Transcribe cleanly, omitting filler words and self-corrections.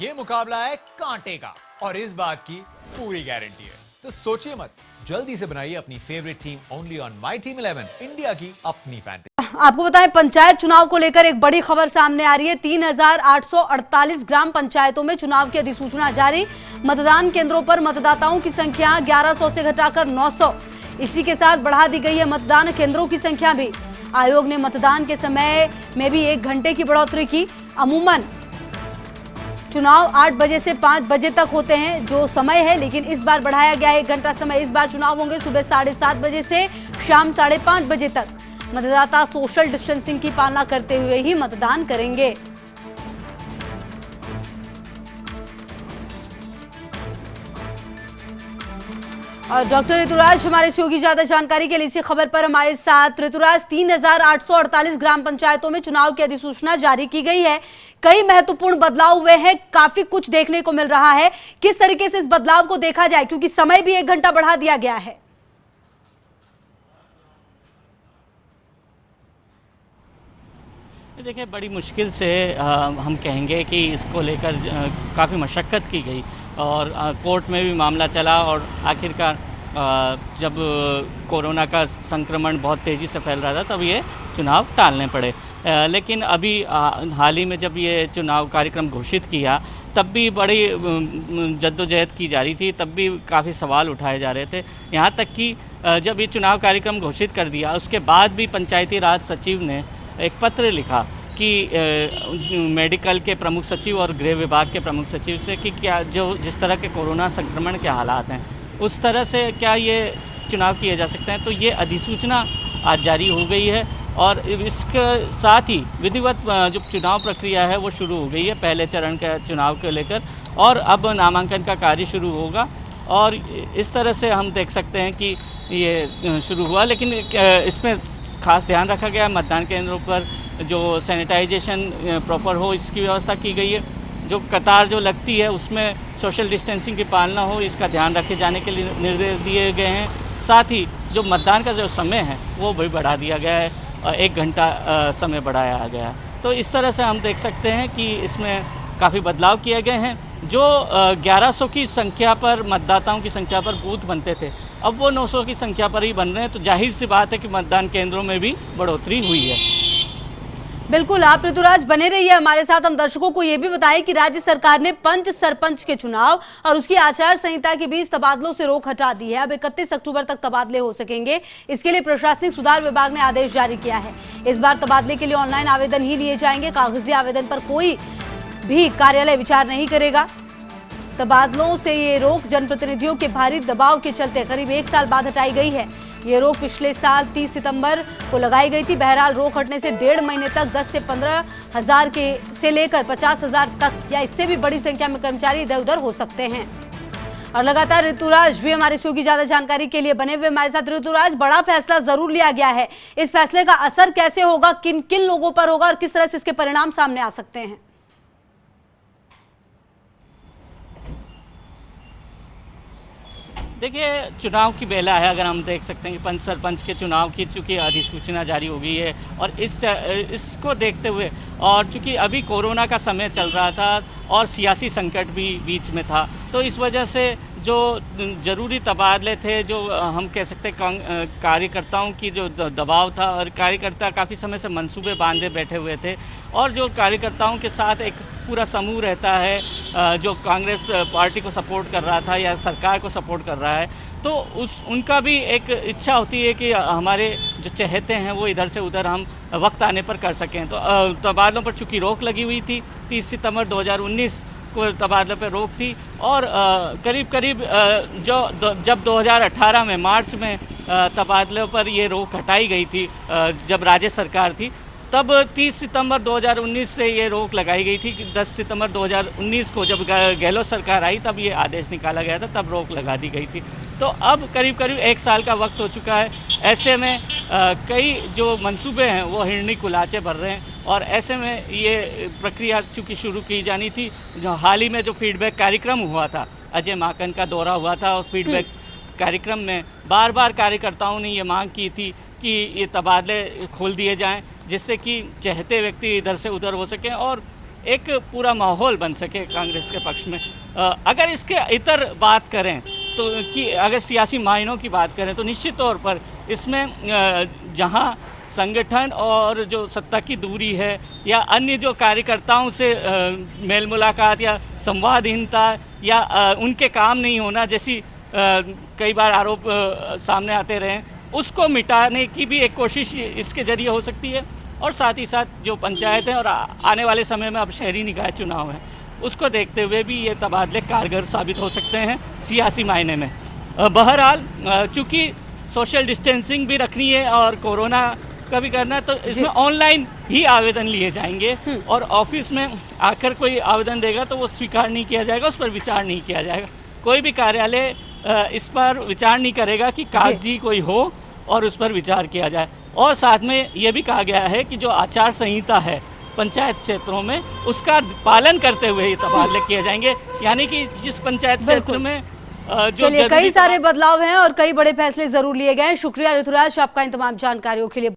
ये मुकाबला है कांटे का और इस बात की पूरी गारंटी है। तो सोचिए मत, जल्दी से बनाइए अपनी favourite team only on my team 11, India की अपनी फैंटेसी। आपको बताएं, पंचायत चुनाव को लेकर एक बड़ी खबर सामने आ रही है। 3848 ग्राम पंचायतों में चुनाव की अधिसूचना जारी। मतदान केंद्रों पर मतदाताओं की संख्या 1100 से घटाकर 900। इसी के साथ बढ़ा दी गई है मतदान केंद्रों की संख्या भी। आयोग ने मतदान के समय में भी 1 घंटे की बढ़ोतरी की। अमूमन चुनाव 8 बजे से 5 बजे तक होते हैं जो समय है, लेकिन इस बार बढ़ाया गया है 1 घंटा समय। इस बार चुनाव होंगे सुबह 7:30 बजे से शाम 5:30 बजे तक। मतदाता सोशल डिस्टेंसिंग की पालना करते हुए ही मतदान करेंगे। और डॉक्टर ऋतुराज हमारे सहयोगी, ज्यादा जानकारी के लिए इसी खबर पर हमारे साथ। ऋतुराज, 3848 ग्राम पंचायतों में चुनाव की अधिसूचना जारी की गई है। कई महत्वपूर्ण बदलाव हुए हैं, काफी कुछ देखने को मिल रहा है। किस तरीके से इस बदलाव को देखा जाए, क्योंकि समय भी 1 घंटा बढ़ा दिया गया है? देखिए, बड़ी मुश्किल से हम कहेंगे कि इसको लेकर काफ़ी मशक्क़त की गई और कोर्ट में भी मामला चला और आखिरकार जब कोरोना का संक्रमण बहुत तेज़ी से फैल रहा था तब ये चुनाव टालने पड़े। लेकिन अभी हाल ही में जब ये चुनाव कार्यक्रम घोषित किया तब भी बड़ी जद्दोजहद की जा रही थी, तब भी काफ़ी सवाल उठाए जा रहे थे। यहाँ तक कि जब ये चुनाव कार्यक्रम घोषित कर दिया उसके बाद भी पंचायती राज सचिव ने एक पत्र लिखा कि मेडिकल के प्रमुख सचिव और गृह विभाग के प्रमुख सचिव से कि क्या जो जिस तरह के कोरोना संक्रमण के हालात हैं उस तरह से क्या ये चुनाव किए जा सकते हैं। तो ये अधिसूचना आज जारी हो गई है और इसके साथ ही विधिवत जो चुनाव प्रक्रिया है वो शुरू हो गई है पहले चरण के चुनाव को लेकर, और अब नामांकन का कार्य शुरू होगा। और इस तरह से हम देख सकते हैं कि ये शुरू हुआ, लेकिन इसमें खास ध्यान रखा गया है मतदान केंद्रों पर जो सैनिटाइजेशन प्रॉपर हो इसकी व्यवस्था की गई है। जो कतार जो लगती है उसमें सोशल डिस्टेंसिंग की पालना हो इसका ध्यान रखे जाने के लिए निर्देश दिए गए हैं। साथ ही जो मतदान का जो समय है वो भी बढ़ा दिया गया है, 1 घंटा समय बढ़ाया गया है। तो इस तरह से हम देख सकते हैं कि इसमें काफ़ी बदलाव किए गए हैं। जो 1100 की संख्या पर मतदाताओं की संख्या पर बूथ बनते थे अब वो 900 की संख्या पर ही बन रहे हैं। तो जाहिर सी बात है कि मतदान केंद्रों में भी बढ़ोतरी हुई है। बिल्कुल, आप ऋतुराज बने रहिए हमारे साथ। हम दर्शकों को यह भी बताएं कि राज्य सरकार ने पंच सरपंच के चुनाव और उसकी आचार संहिता के बीच तबादलों से रोक हटा दी है। अब 31 अक्टूबर तक तबादले हो सकेंगे। इसके लिए प्रशासनिक सुधार विभाग ने आदेश जारी किया है। इस बार तबादले के लिए ऑनलाइन आवेदन ही लिए जाएंगे। कागजी आवेदन पर कोई भी कार्यालय विचार नहीं करेगा। तबादलों से ये रोक जनप्रतिनिधियों के भारी दबाव के चलते करीब 1 साल बाद हटाई गई है। ये रोक पिछले साल 30 सितंबर को लगाई गई थी। बहरहाल रोक हटने से 1.5 महीने तक 10 से 15 हजार से लेकर 50 हजार तक या इससे भी बड़ी संख्या में कर्मचारी इधर उधर हो सकते हैं। और लगातार ऋतुराज भी हमारे शो की ज्यादा जानकारी के लिए बने हुए हमारे साथ। ऋतुराज, बड़ा फैसला जरूर लिया गया है, इस फैसले का असर कैसे होगा, किन किन लोगों पर होगा और किस तरह से इसके परिणाम सामने आ सकते हैं? देखिए, चुनाव की बेला है। अगर हम देख सकते हैं कि पंच सरपंच के चुनाव की चूँकि अधिसूचना जारी हो गई है और इसको देखते हुए और चूँकि अभी कोरोना का समय चल रहा था और सियासी संकट भी बीच में था, तो इस वजह से जो ज़रूरी तबादले थे, जो हम कह सकते हैं कार्यकर्ताओं की जो दबाव था और कार्यकर्ता काफ़ी समय से मंसूबे बांधे बैठे हुए थे और जो कार्यकर्ताओं के साथ एक पूरा समूह रहता है जो कांग्रेस पार्टी को सपोर्ट कर रहा था या सरकार को सपोर्ट कर रहा है, तो उनका भी एक इच्छा होती है कि हमारे जो चहेते हैं वो इधर से उधर हम वक्त आने पर कर सकें। तो तबादलों पर चूँकि रोक लगी हुई थी, 30 सितंबर 2019 को तबादले पर रोक थी और करीब जब 2018 में मार्च में तबादलों पर ये रोक हटाई गई थी जब राज्य सरकार थी, तब 30 सितंबर 2019 से ये रोक लगाई गई थी। 10 सितंबर 2019 को जब गहलोत सरकार आई तब ये आदेश निकाला गया था, तब रोक लगा दी गई थी। तो अब करीब 1 साल का वक्त हो चुका है। ऐसे में कई जो मंसूबे हैं वो हिरनी कुलाचे भर रहे हैं और ऐसे में ये प्रक्रिया चूँकि शुरू की जानी थी। जो हाल ही में जो फीडबैक कार्यक्रम हुआ था, अजय माकन का दौरा हुआ था और फीडबैक कार्यक्रम में बार बार कार्यकर्ताओं ने ये मांग की थी कि ये तबादले खोल दिए जाएं जिससे कि चाहते व्यक्ति इधर से उधर हो सकें और एक पूरा माहौल बन सके कांग्रेस के पक्ष में। अगर इसके इतर बात करें तो कि अगर सियासी मायनों की बात करें तो निश्चित तौर पर इसमें जहां संगठन और जो सत्ता की दूरी है या अन्य जो कार्यकर्ताओं से मेल मुलाकात या संवादहीनता या उनके काम नहीं होना जैसी कई बार आरोप सामने आते रहे, उसको मिटाने की भी एक कोशिश इसके जरिए हो सकती है। और साथ ही साथ जो पंचायत है और आने वाले समय में अब शहरी निकाय चुनाव है, उसको देखते हुए भी ये तबादले कारगर साबित हो सकते हैं सियासी मायने में। बहरहाल चूँकि सोशल डिस्टेंसिंग भी रखनी है और कोरोना का भी करना है, तो इसमें ऑनलाइन ही आवेदन लिए जाएंगे और ऑफिस में आकर कोई आवेदन देगा तो वो स्वीकार नहीं किया जाएगा, उस पर विचार नहीं किया जाएगा। कोई भी कार्यालय इस पर विचार नहीं करेगा कि कागजी कोई हो और उस पर विचार किया जाए। और साथ में ये भी कहा गया है कि जो आचार संहिता है पंचायत क्षेत्रों में, उसका पालन करते हुए ये तबादले किए जाएंगे। यानी कि जिस पंचायत क्षेत्र में जो कई सारे बदलाव हैं और कई बड़े फैसले जरूर लिए गए हैं। शुक्रिया ऋतुराज आपका इन तमाम जानकारियों के लिए।